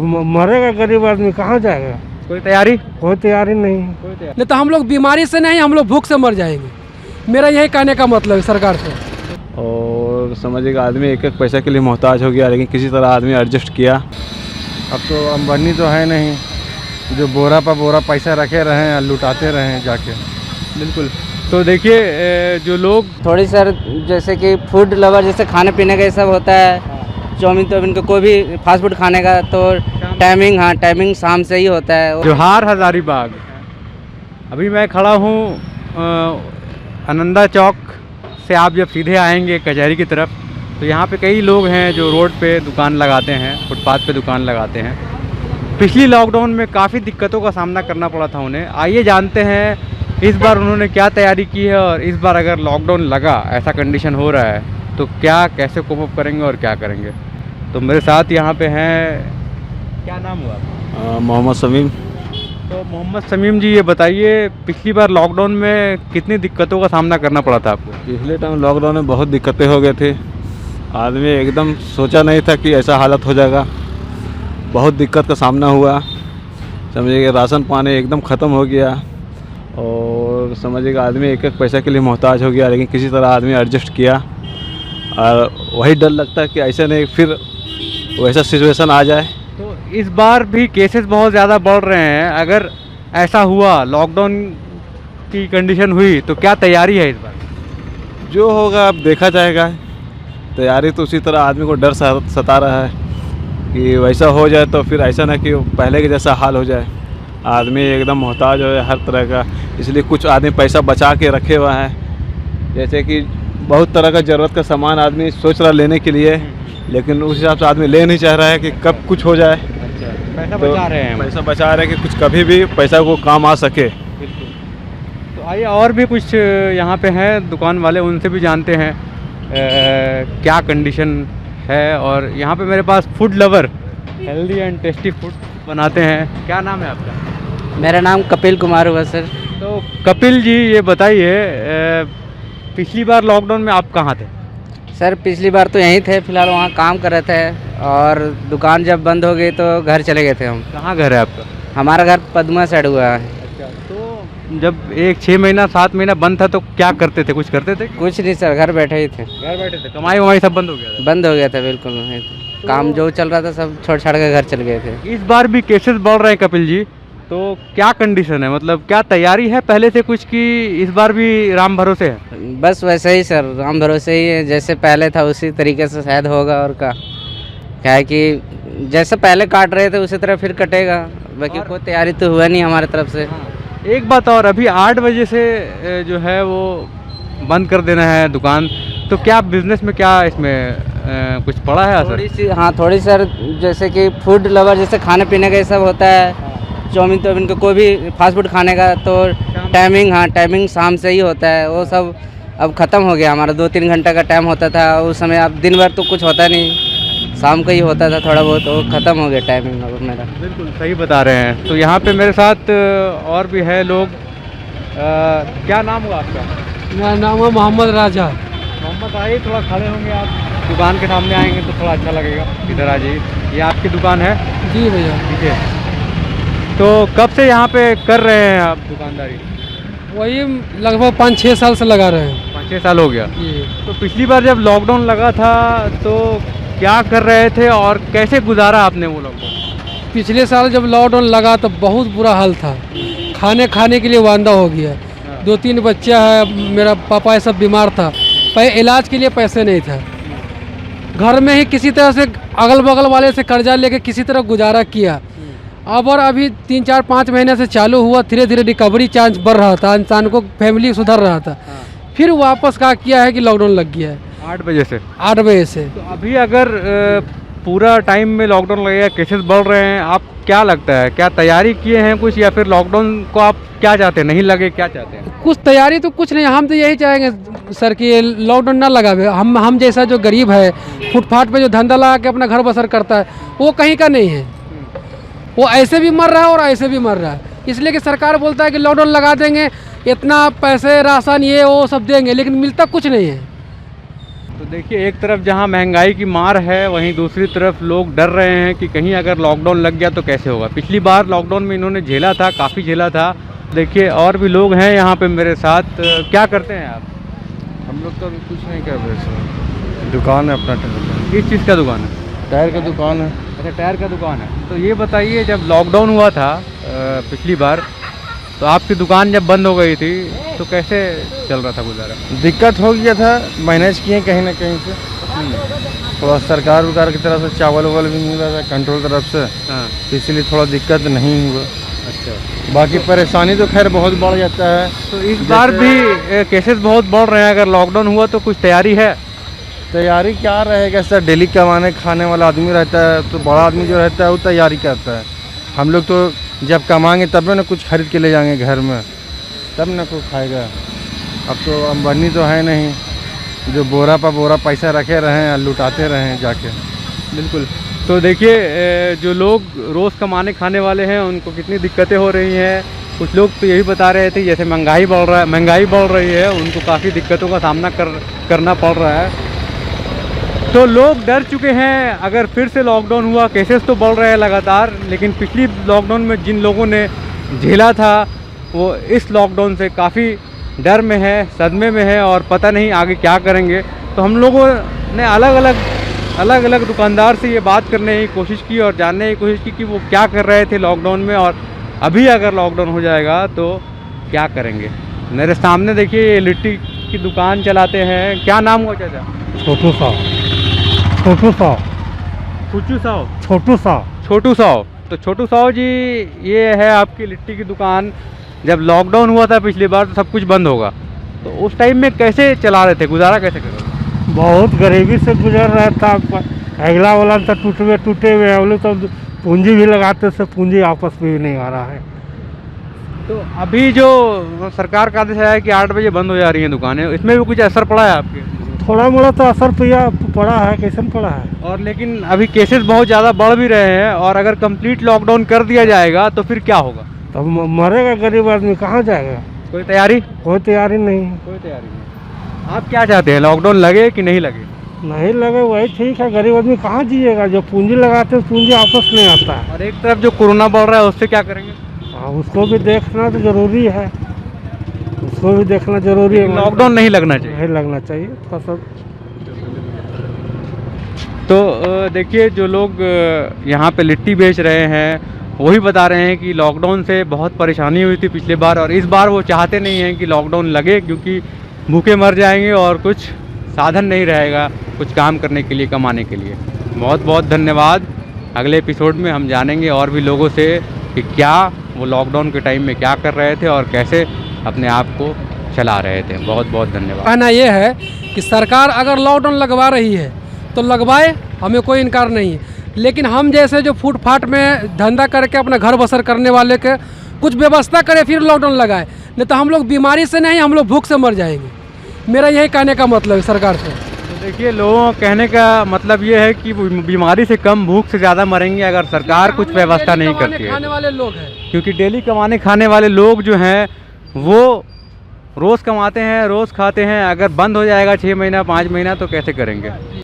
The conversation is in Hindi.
अब मरेगा गरीब आदमी, कहाँ जाएगा? कोई तैयारी नहीं। तो हम लोग बीमारी से नहीं, हम लोग भूख से मर जाएंगे। मेरा यही कहने का मतलब है सरकार से। और समझिएगा आदमी एक एक पैसे के लिए मोहताज हो गया, लेकिन किसी तरह आदमी एडजस्ट किया। अब तो आमदनी तो है नहीं, जो बोरा पर बोरा पैसा रखे रहे और लुटाते रहे जाके। बिल्कुल। तो देखिए जो लोग थोड़ी सर जैसे कि फूड लवर, जैसे खाने पीने का ये सब होता है, चाउमीन तो को कोई भी फास्ट फूड खाने का तो टाइमिंग शाम से ही होता है। जोहार हज़ारीबाग। अभी मैं खड़ा हूँ आनंदा चौक से। आप जब सीधे आएंगे कचहरी की तरफ तो यहाँ पे कई लोग हैं जो रोड पे दुकान लगाते हैं, फुटपाथ पे दुकान लगाते हैं। पिछली लॉकडाउन में काफ़ी दिक्कतों का सामना करना पड़ा था उन्हें। आइए जानते हैं इस बार उन्होंने क्या तैयारी की है, और इस बार अगर लॉकडाउन लगा, ऐसा कंडीशन हो रहा है, तो क्या कैसे कोप अप करेंगे और क्या करेंगे। तो मेरे साथ यहाँ पे हैं, क्या नाम हुआ आपका? मोहम्मद समीम। तो मोहम्मद समीम जी, ये बताइए पिछली बार लॉकडाउन में कितनी दिक्कतों का सामना करना पड़ा था आपको? पिछले टाइम लॉकडाउन में बहुत दिक्कतें हो गए थे। आदमी एकदम सोचा नहीं था कि ऐसा हालत हो जाएगा। बहुत दिक्कत का सामना हुआ। समझिएगा राशन पानी एकदम ख़त्म हो गया, और समझिएगा आदमी एक एक पैसे के लिए मोहताज हो गया, लेकिन किसी तरह आदमी एडजस्ट किया। और वही डर लगता है कि ऐसा नहीं फिर वैसा सिचुएशन आ जाए। तो इस बार भी केसेस बहुत ज़्यादा बढ़ रहे हैं। अगर ऐसा हुआ, लॉकडाउन की कंडीशन हुई, तो क्या तैयारी है इस बार? जो होगा अब देखा जाएगा। तैयारी तो उसी तरह आदमी को डर सता रहा है कि वैसा हो जाए तो फिर ऐसा ना कि पहले के जैसा हाल हो जाए, आदमी एकदम मोहताज हो जाए हर तरह का। इसलिए कुछ आदमी पैसा बचा के रखे हुआ है, जैसे कि बहुत तरह का ज़रूरत का सामान आदमी सोच रहा लेने के लिए, लेकिन उस हिसाब से आदमी ले नहीं चाह रहा है कि कब कुछ हो जाए। पैसा तो बचा रहे हैं, पैसा बचा रहे हैं कि कुछ कभी भी पैसा को काम आ सके। तो आइए और भी कुछ यहाँ पे हैं दुकान वाले, उनसे भी जानते हैं क्या कंडीशन है। और यहाँ पे मेरे पास food lover healthy and tasty food बनाते हैं। क्या नाम है आपका? मेरा नाम कपिल कुमार हुआ सर। तो कपिल जी, ये बताइए पिछली बार लॉकडाउन में आप कहाँ थे? सर पिछली बार तो यहीं थे, फिलहाल वहाँ काम कर रहे थे, और दुकान जब बंद हो गई तो घर चले गए थे हम। कहाँ घर है आपका? हमारा घर पद्मा साइड हुआ है। अच्छा, तो जब 6 महीना 7 महीना बंद था तो क्या करते थे? कुछ करते थे? कुछ नहीं सर, घर बैठे ही थे। घर बैठे थे, कमाई वमाई सब बंद हो गया था? बंद हो गया था बिल्कुल। काम जो चल रहा था सब छोड़ छाड़ के घर चल गए थे। इस बार भी केसेस बढ़ रहे हैं कपिल जी, तो क्या कंडीशन है, मतलब क्या तैयारी है पहले से कुछ की इस बार भी राम भरोसे है? बस वैसे ही सर, राम भरोसे ही है, जैसे पहले था उसी तरीके से शायद होगा। और क्या है कि जैसे पहले काट रहे थे उसी तरह फिर कटेगा। बाकी कोई तैयारी तो हुआ नहीं हमारे तरफ से। एक बात और, अभी 8 बजे से जो है वो बंद कर देना है दुकान, तो क्या बिजनेस में क्या इसमें कुछ पड़ा है असर? थोड़ी सर जैसे कि फूड लवर, जैसे खाने पीने का ये सब होता है, चाउमीन को कोई भी फास्ट फूड खाने का तो टाइमिंग शाम से ही होता है। वो सब अब ख़त्म हो गया। हमारा 2-3 घंटा का टाइम होता था उस समय, अब दिन भर तो कुछ होता नहीं, शाम को ही होता था थोड़ा बहुत, वो ख़त्म हो गया टाइमिंग अब मेरा। बिल्कुल सही बता रहे हैं। तो यहाँ पे मेरे साथ और भी है लोग। क्या नाम हुआ आपका? मेरा नाम है मोहम्मद राजा। मोहम्मद, आइए थोड़ा खड़े होंगे आप, दुकान के सामने आएंगे तो थोड़ा अच्छा लगेगा। इधर आ जाइए, ये आपकी दुकान है? जी भैया। ठीक है। तो कब से यहाँ पे कर रहे हैं आप दुकानदारी? वही लगभग 5-6 साल से लगा रहे हैं। 5-6 साल हो गया। जी। तो पिछली बार जब लॉकडाउन लगा था तो क्या कर रहे थे और कैसे गुजारा आपने वो लॉकडाउन? पिछले साल जब लॉकडाउन लगा तो बहुत बुरा हाल था। खाने के लिए वांदा हो गया। 2-3 बच्चा है, मेरा पापा ये सब बीमार था, इलाज के लिए पैसे नहीं था। घर में ही किसी तरह से अगल बगल वाले से कर्जा लेके किसी तरह गुजारा किया। अब और अभी 3-4-5 महीने से चालू हुआ, धीरे धीरे रिकवरी चांस बढ़ रहा था, इंसान को फैमिली सुधर रहा था। फिर वापस क्या किया है कि लॉकडाउन लग गया है 8 बजे से। 8 बजे से। तो अभी अगर पूरा टाइम में लॉकडाउन लगेगा, केसेस बढ़ रहे हैं, आप क्या लगता है, क्या तैयारी किए हैं कुछ, या फिर लॉकडाउन को आप क्या चाहते हैं, नहीं लगे क्या चाहते हैं? कुछ तैयारी तो कुछ नहीं, हम तो यही चाहेंगे सर कि लॉकडाउन ना लगावे। हम जैसा जो गरीब है, फुटपाथ पे जो धंधा लगा के अपना घर बसर करता है, वो कहीं का नहीं है। वो ऐसे भी मर रहा है और ऐसे भी मर रहा है। इसलिए कि सरकार बोलता है कि लॉकडाउन लगा देंगे, इतना पैसे राशन ये वो सब देंगे, लेकिन मिलता कुछ नहीं है। तो देखिए, एक तरफ जहां महंगाई की मार है, वहीं दूसरी तरफ लोग डर रहे हैं कि कहीं अगर लॉकडाउन लग गया तो कैसे होगा। पिछली बार लॉकडाउन में इन्होंने झेला था, काफ़ी झेला था। देखिए, और भी लोग हैं यहाँ पे मेरे साथ। क्या करते हैं आप? हम लोग तो अभी कुछ नहीं कर रहे सर, दुकान है अपना टायर किस चीज़ का दुकान है? टायर का दुकान है। अच्छा, टायर का दुकान है। तो ये बताइए, जब लॉकडाउन हुआ था पिछली बार, तो आपकी दुकान जब बंद हो गई थी तो कैसे चल रहा था गुजारा? दिक्कत हो गया था, मैनेज किए कहीं ना कहीं से। थोड़ा सरकार की तरफ से चावल वावल भी मिल रहा था, कंट्रोल तरफ से, हाँ। तो इसलिए थोड़ा दिक्कत नहीं हुआ। अच्छा, बाकी परेशानी तो खैर बहुत बढ़ जाता है। तो इस बार भी केसेस बहुत बढ़ रहे हैं। अगर लॉकडाउन हुआ तो कुछ तैयारी है? तैयारी क्या रहेगा सर, डेली कमाने खाने वाला आदमी रहता है, तो बड़ा आदमी जो रहता है वो तैयारी करता है। हम लोग तो जब कमाएंगे तब ना कुछ खरीद के ले जाएंगे घर में, तब ना कोई खाएगा। अब तो अंबानी तो है नहीं जो बोरा पर बोरा पैसा रखे रहें और लुटाते रहें जाके। बिल्कुल। तो देखिए, जो लोग रोज़ कमाने खाने वाले हैं उनको कितनी दिक्कतें हो रही हैं। कुछ लोग तो यही बता रहे थे, जैसे महंगाई बढ़ रही है, उनको काफ़ी दिक्कतों का सामना करना पड़ रहा है। तो लोग डर चुके हैं। अगर फिर से लॉकडाउन हुआ, केसेस तो बढ़ रहे हैं लगातार, लेकिन पिछली लॉकडाउन में जिन लोगों ने झेला था वो इस लॉकडाउन से काफ़ी डर में है, सदमे में है और पता नहीं आगे क्या करेंगे। तो हम लोगों ने अलग अलग दुकानदार से ये बात करने की कोशिश की और जानने की कोशिश की कि वो क्या कर रहे थे लॉकडाउन में, और अभी अगर लॉकडाउन हो जाएगा तो क्या करेंगे। मेरे सामने देखिए, ये लिट्टी की दुकान चलाते हैं। क्या नाम हुआ चाचा? छोटू साहब। छोटू साहब। छोटू साहब। तो छोटू साहब जी, ये है आपकी लिट्टी की दुकान। जब लॉकडाउन हुआ था पिछली बार तो सब कुछ बंद होगा, तो उस टाइम में कैसे चला रहे थे, गुजारा कैसे कर रहे थे? बहुत गरीबी से गुजर रहा था। अगला वाला तो टूटे हुए हम लोग तो पूंजी भी लगाते से पूंजी आपस में भी नहीं आ रहा है। तो अभी जो सरकार का आदेश आया है कि 8 बजे बंद हो जा रही हैं दुकानें, इसमें भी कुछ असर पड़ा है आपके? थोड़ा मोड़ा तो असर पड़ा है, कैसे पड़ा है। और लेकिन अभी केसेस बहुत ज़्यादा बढ़ भी रहे हैं, और अगर कंप्लीट लॉकडाउन कर दिया जाएगा तो फिर क्या होगा? तब मरेगा गरीब आदमी, कहाँ जाएगा। कोई तैयारी? कोई तैयारी नहीं। कोई तैयारी नहीं। आप क्या चाहते हैं, लॉकडाउन लगे कि नहीं लगे? नहीं लगे वही ठीक है, गरीब आदमी कहाँ जिएगा। जो पूंजी लगाते हैं पूंजी आपस नहीं आता है। और एक तरफ जो कोरोना बढ़ रहा है उससे क्या करेंगे? उसको भी देखना तो जरूरी है, उसको भी देखना जरूरी है। लॉकडाउन नहीं लगना चाहिए। नहीं लगना चाहिए फसल। तो देखिए, जो लोग यहाँ पे लिट्टी बेच रहे हैं वही बता रहे हैं कि लॉकडाउन से बहुत परेशानी हुई थी पिछले बार, और इस बार वो चाहते नहीं हैं कि लॉकडाउन लगे, क्योंकि भूखे मर जाएंगे और कुछ साधन नहीं रहेगा कुछ काम करने के लिए, कमाने के लिए। बहुत बहुत धन्यवाद। अगले एपिसोड में हम जानेंगे और भी लोगों से कि क्या वो लॉकडाउन के टाइम में क्या कर रहे थे और कैसे अपने आप को चला रहे थे। बहुत बहुत धन्यवाद। कहना यह है कि सरकार अगर लॉकडाउन लगवा रही है तो लगवाए, हमें कोई इनकार नहीं है। लेकिन हम जैसे जो फुटपाथ में धंधा करके अपना घर बसर करने वाले के कुछ व्यवस्था करें, फिर लॉकडाउन लगाए। नहीं तो हम लोग बीमारी से नहीं, हम लोग भूख से मर जाएंगे। मेरा यही कहने का मतलब है सरकार से। तो देखिए, लोगों कहने का मतलब ये है कि बीमारी से कम भूख से ज़्यादा मरेंगे अगर सरकार कुछ व्यवस्था नहीं करती है। खाने वाले लोग हैं, क्योंकि डेली कमाने खाने वाले लोग जो हैं वो रोज़ कमाते हैं, रोज़ खाते हैं। अगर बंद हो जाएगा 6 महीना 5 महीना तो कैसे करेंगे?